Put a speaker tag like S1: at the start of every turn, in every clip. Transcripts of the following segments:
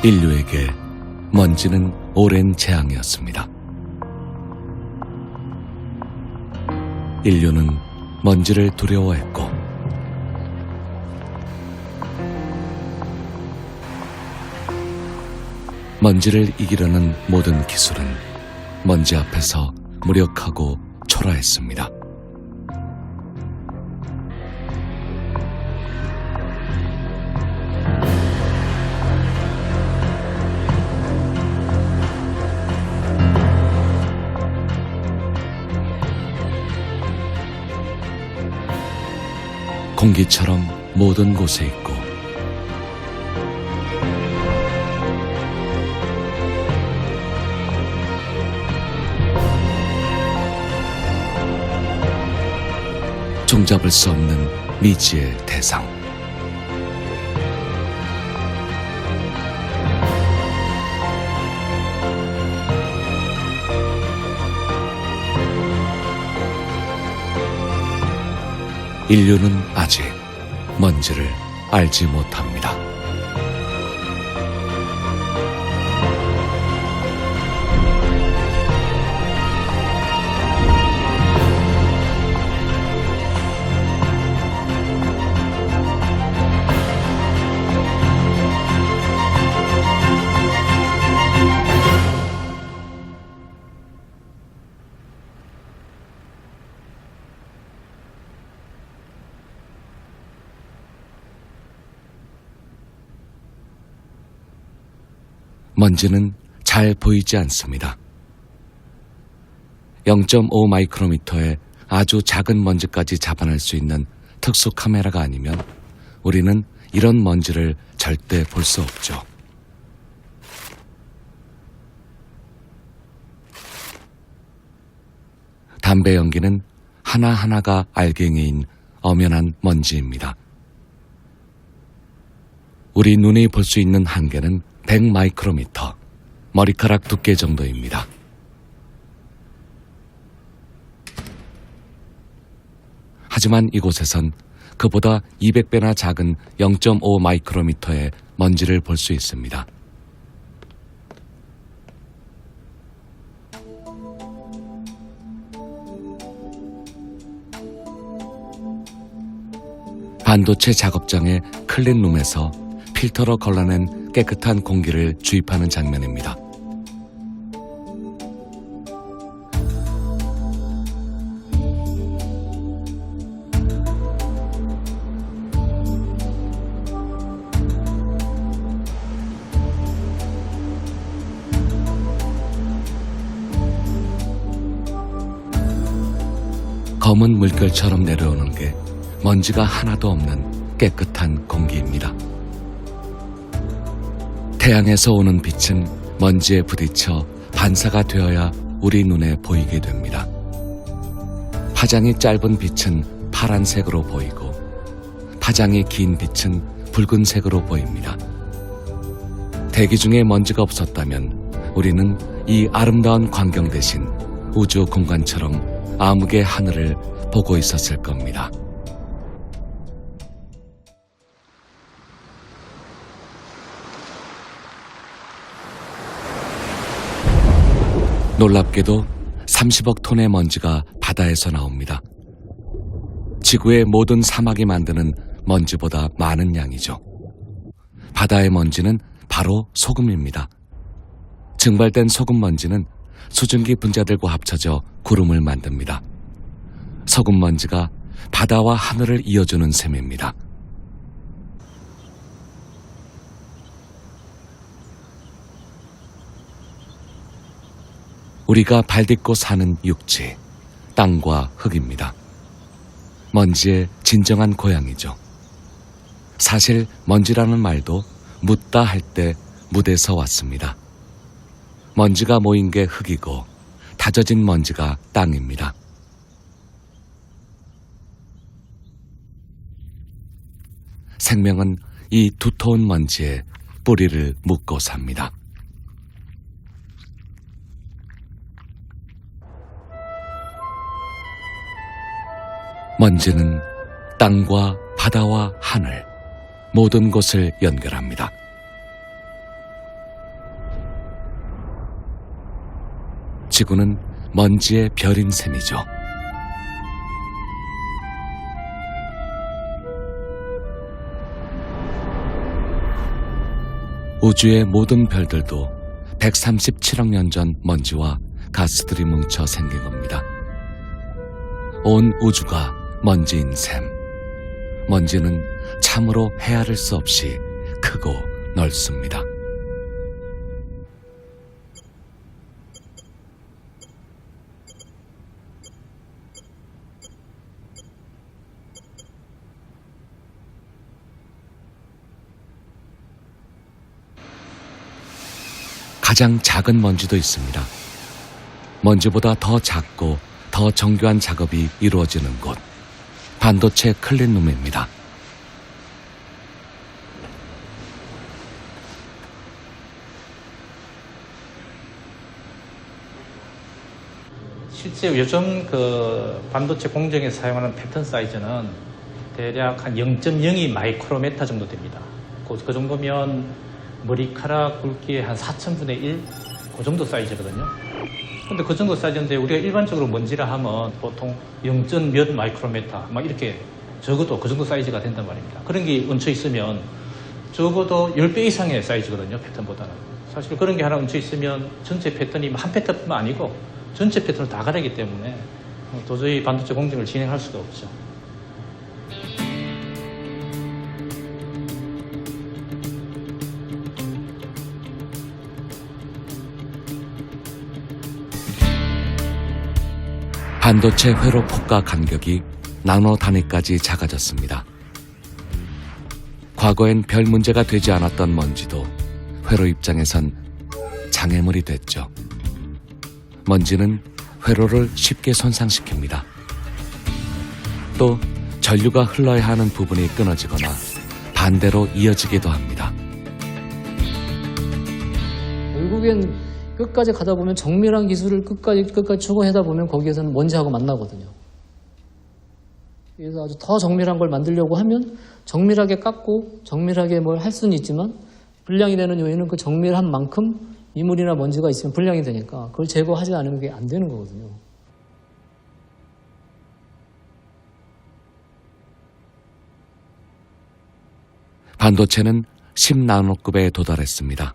S1: 인류에게 먼지는 오랜 재앙이었습니다. 인류는 먼지를 두려워했고 먼지를 이기려는 모든 기술은 먼지 앞에서 무력하고 초라했습니다. 공기처럼 모든 곳에 있고 종잡을 수 없는 미지의 대상. 인류는 아직 먼지를 알지 못합니다. 먼지는 잘 보이지 않습니다. 0.5 마이크로미터의 아주 작은 먼지까지 잡아낼 수 있는 특수 카메라가 아니면 우리는 이런 먼지를 절대 볼 수 없죠. 담배 연기는 하나하나가 알갱이인 엄연한 먼지입니다. 우리 눈이 볼 수 있는 한계는 100 마이크로미터, 머리카락 두께 정도입니다. 하지만 이곳에선 그보다 200배나 작은 0.5 마이크로미터의 먼지를 볼 수 있습니다. 반도체 작업장의 클린룸에서 필터로 걸러낸 깨끗한 공기를 주입하는 장면입니다. 검은 물결처럼 내려오는 게 먼지가 하나도 없는 깨끗한 공기입니다. 태양에서 오는 빛은 먼지에 부딪혀 반사가 되어야 우리 눈에 보이게 됩니다. 파장이 짧은 빛은 파란색으로 보이고 파장이 긴 빛은 붉은색으로 보입니다. 대기 중에 먼지가 없었다면 우리는 이 아름다운 광경 대신 우주 공간처럼 암흑의 하늘을 보고 있었을 겁니다. 놀랍게도 30억 톤의 먼지가 바다에서 나옵니다. 지구의 모든 사막이 만드는 먼지보다 많은 양이죠. 바다의 먼지는 바로 소금입니다. 증발된 소금 먼지는 수증기 분자들과 합쳐져 구름을 만듭니다. 소금 먼지가 바다와 하늘을 이어주는 셈입니다. 우리가 발딛고 사는 육지, 땅과 흙입니다. 먼지의 진정한 고향이죠. 사실 먼지라는 말도 묻다 할 때 묻에서 왔습니다. 먼지가 모인 게 흙이고 다져진 먼지가 땅입니다. 생명은 이 두터운 먼지에 뿌리를 묻고 삽니다. 먼지는 땅과 바다와 하늘, 모든 곳을 연결합니다. 지구는 먼지의 별인 셈이죠. 우주의 모든 별들도 137억 년 전 먼지와 가스들이 뭉쳐 생긴 겁니다. 온 우주가 먼지인 셈. 먼지는 참으로 헤아릴 수 없이 크고 넓습니다. 가장 작은 먼지도 있습니다. 먼지보다 더 작고 더 정교한 작업이 이루어지는 곳, 반도체 클린룸입니다.
S2: 실제 요즘 그 반도체 공정에서 사용하는 패턴 사이즈는 대략 한 0.02 마이크로메타 정도 됩니다. 그 정도면 머리카락 굵기의 한 4,000분의 1? 그 정도 사이즈거든요. 근데 그 정도 사이즈인데 우리가 일반적으로 먼지라 하면 보통 0. 몇 마이크로메타 막 이렇게 적어도 그 정도 사이즈가 된단 말입니다. 그런 게 얹혀 있으면 적어도 10배 이상의 사이즈거든요, 패턴보다는. 사실 그런 게 하나 얹혀 있으면 전체 패턴이 한 패턴뿐만 아니고 전체 패턴을 다 가리기 때문에 도저히 반도체 공정을 진행할 수가 없죠.
S1: 반도체 회로 폭과 간격이 나노 단위까지 작아졌습니다. 과거엔 별 문제가 되지 않았던 먼지도 회로 입장에선 장애물이 됐죠. 먼지는 회로를 쉽게 손상시킵니다. 또 전류가 흘러야 하는 부분이 끊어지거나 반대로 이어지기도 합니다.
S3: 결국엔 끝까지 가다 보면 정밀한 기술을 끝까지 추구하다 보면 거기에서는 먼지하고 만나거든요. 그래서 아주 더 정밀한 걸 만들려고 하면 정밀하게 깎고 정밀하게 뭘 할 수는 있지만 불량이 되는 요인은 그 정밀한 만큼 이물이나 먼지가 있으면 불량이 되니까 그걸 제거하지 않으면 그게 안 되는 거거든요.
S1: 반도체는 10나노급에 도달했습니다.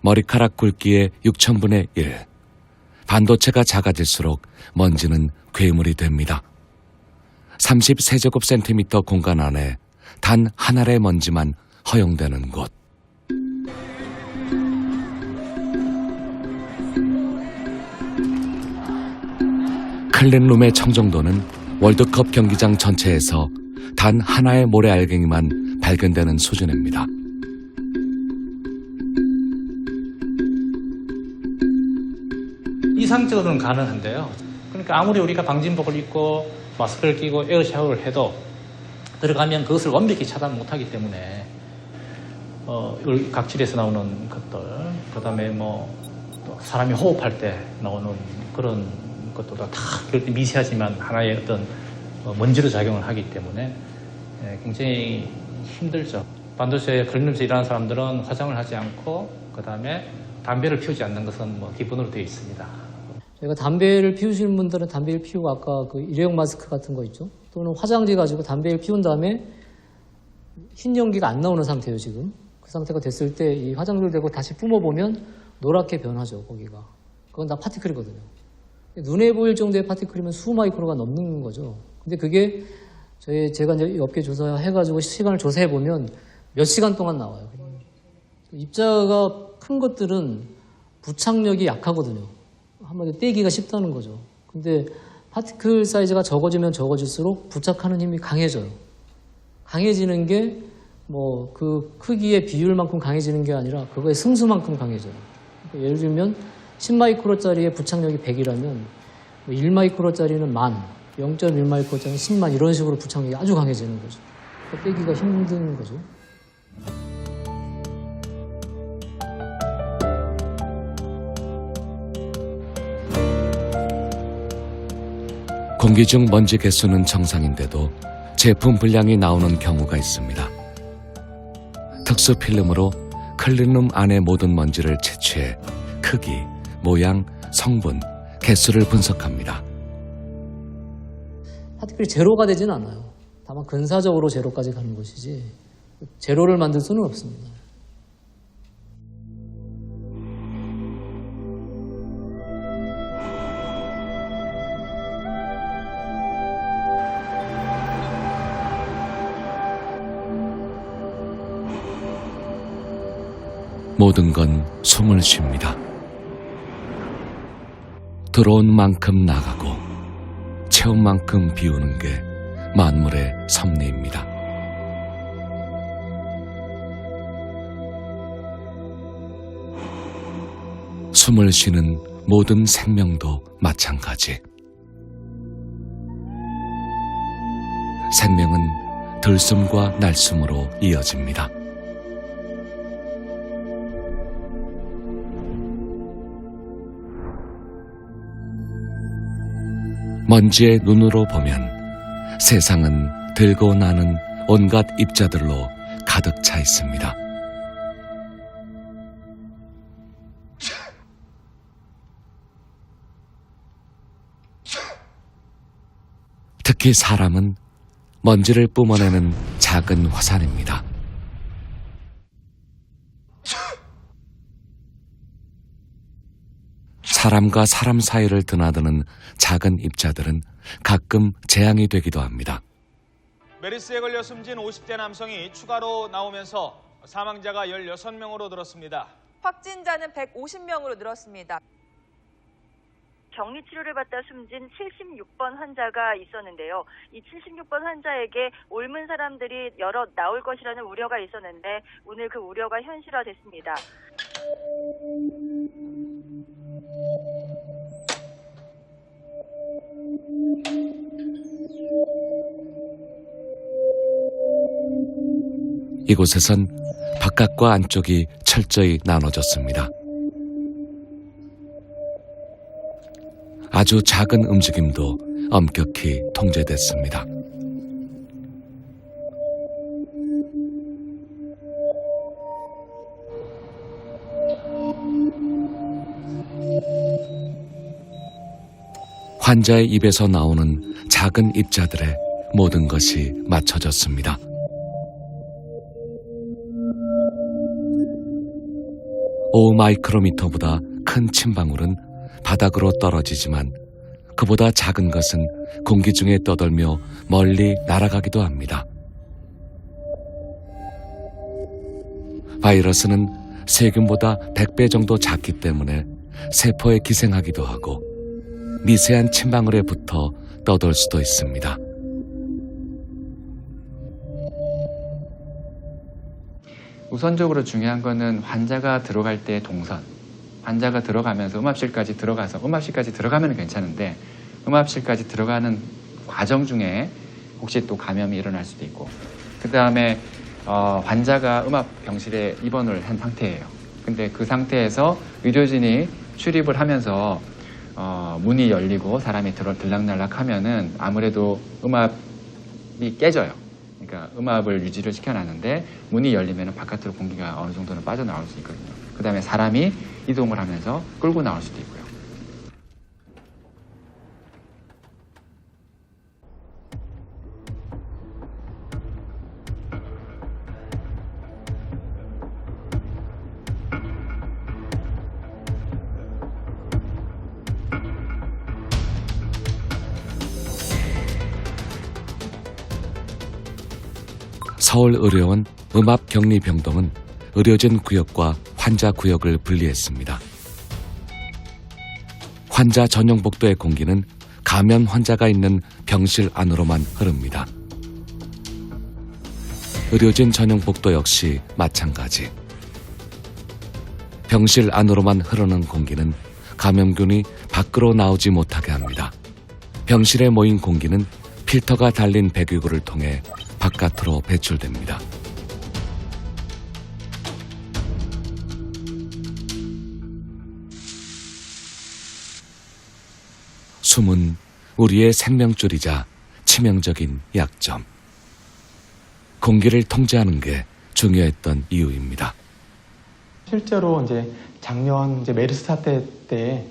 S1: 머리카락 굵기의 6,000분의 1. 반도체가 작아질수록 먼지는 괴물이 됩니다. 30세제곱센티미터 공간 안에 단 한 알의 먼지만 허용되는 곳. 클린룸의 청정도는 월드컵 경기장 전체에서 단 하나의 모래알갱이만 발견되는 수준입니다.
S2: 이상적으로는 가능한데요. 그러니까 아무리 우리가 방진복을 입고 마스크를 끼고 에어 샤워를 해도 들어가면 그것을 완벽히 차단 못하기 때문에 각질에서 나오는 것들, 그 다음에 뭐 또 사람이 호흡할 때 나오는 그런 것들도 다 미세하지만 하나의 어떤 먼지로 작용을 하기 때문에 굉장히 힘들죠. 반도체 클린룸에서 일하는 사람들은 화장을 하지 않고 그 다음에 담배를 피우지 않는 것은 뭐 기본으로 되어 있습니다.
S3: 저희가 담배를 피우시는 분들은 담배를 피우고 아까 그 일회용 마스크 같은 거 있죠. 또는 화장지 가지고 담배를 피운 다음에 흰 연기가 안 나오는 상태예요, 지금. 그 상태가 됐을 때 이 화장지를 대고 다시 뿜어보면 노랗게 변하죠, 거기가. 그건 다 파티클이거든요. 눈에 보일 정도의 파티클이면 수 마이크로가 넘는 거죠. 근데 그게 제가 이제 업계 조사해가지고 시간을 조사해보면 몇 시간 동안 나와요. 입자가 큰 것들은 부착력이 약하거든요. 한마디로 떼기가 쉽다는 거죠. 근데 파티클 사이즈가 적어지면 적어질수록 부착하는 힘이 강해져요. 강해지는 게 뭐 그 크기의 비율만큼 강해지는 게 아니라 그거의 승수만큼 강해져요. 그러니까 예를 들면 10마이크로짜리의 부착력이 100이라면 1마이크로짜리는 10,000, 0.1마이크로짜리는 10만 이런 식으로 부착력이 아주 강해지는 거죠. 그러니까 떼기가 힘든 거죠.
S1: 공기 중 먼지 개수는 정상인데도 제품 불량이 나오는 경우가 있습니다. 특수 필름으로 클린룸 안의 모든 먼지를 채취해 크기, 모양, 성분, 개수를 분석합니다.
S3: 파티클이 제로가 되지는 않아요. 다만 근사적으로 제로까지 가는 것이지 제로를 만들 수는 없습니다.
S1: 모든 건 숨을 쉽니다. 들어온 만큼 나가고 채운 만큼 비우는 게 만물의 섭리입니다. 숨을 쉬는 모든 생명도 마찬가지. 생명은 들숨과 날숨으로 이어집니다. 먼지의 눈으로 보면 세상은 들고 나는 온갖 입자들로 가득 차 있습니다. 특히 사람은 먼지를 뿜어내는 작은 화산입니다. 사람과 사람 사이를 드나드는 작은 입자들은 가끔 재앙이 되기도 합니다.
S4: 메르스에 걸려 숨진 50대 남성이 추가로 나오면서 사망자가 16명으로 늘었습니다.
S5: 확진자는 150명으로 늘었습니다.
S6: 격리치료를 받다 숨진 76번 환자가 있었는데요. 이 76번 환자에게 옮은 사람들이 여러 나올 것이라는 우려가 있었는데 오늘 그 우려가 현실화됐습니다.
S1: 이곳에선 바깥과 안쪽이 철저히 나눠졌습니다. 아주 작은 움직임도 엄격히 통제됐습니다. 환자의 입에서 나오는 작은 입자들에 모든 것이 맞춰졌습니다. 5마이크로미터보다 큰 침방울은 바닥으로 떨어지지만 그보다 작은 것은 공기 중에 떠돌며 멀리 날아가기도 합니다. 바이러스는 세균보다 100배 정도 작기 때문에 세포에 기생하기도 하고 미세한 침방울에 붙어 떠돌 수도 있습니다.
S7: 우선적으로 중요한 거는 환자가 들어갈 때의 동선. 환자가 들어가면서 음압실까지 들어가면 괜찮은데 음압실까지 들어가는 과정 중에 혹시 또 감염이 일어날 수도 있고 그 다음에 환자가 음압병실에 입원을 한 상태예요. 근데 그 상태에서 의료진이 출입을 하면서 문이 열리고 사람이 들락날락 하면은 아무래도 음압이 깨져요. 그러니까 음압을 유지를 시켜놨는데 문이 열리면 바깥으로 공기가 어느 정도는 빠져나올 수 있거든요. 그 다음에 사람이 이동을 하면서 끌고 나올 수도 있고요.
S1: 서울의료원 음압격리병동은 의료진 구역과 환자 구역을 분리했습니다. 환자 전용 복도의 공기는 감염 환자가 있는 병실 안으로만 흐릅니다. 의료진 전용 복도 역시 마찬가지. 병실 안으로만 흐르는 공기는 감염균이 밖으로 나오지 못하게 합니다. 병실에 모인 공기는 필터가 달린 배기구를 통해 바깥으로 배출됩니다. 숨은 우리의 생명줄이자 치명적인 약점. 공기를 통제하는 게 중요했던 이유입니다.
S8: 실제로 이제 작년 메르스 사태 때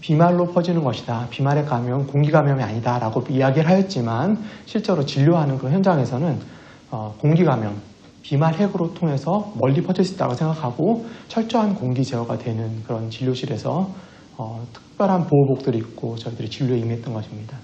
S8: 비말로 퍼지는 것이다. 비말의 감염, 공기 감염이 아니다라고 이야기를 하였지만 실제로 진료하는 그 현장에서는 공기 감염, 비말 핵으로 통해서 멀리 퍼질 수 있다고 생각하고 철저한 공기 제어가 되는 그런 진료실에서 특별한 보호복들을 입고 저희들이 진료에 임했던 것입니다.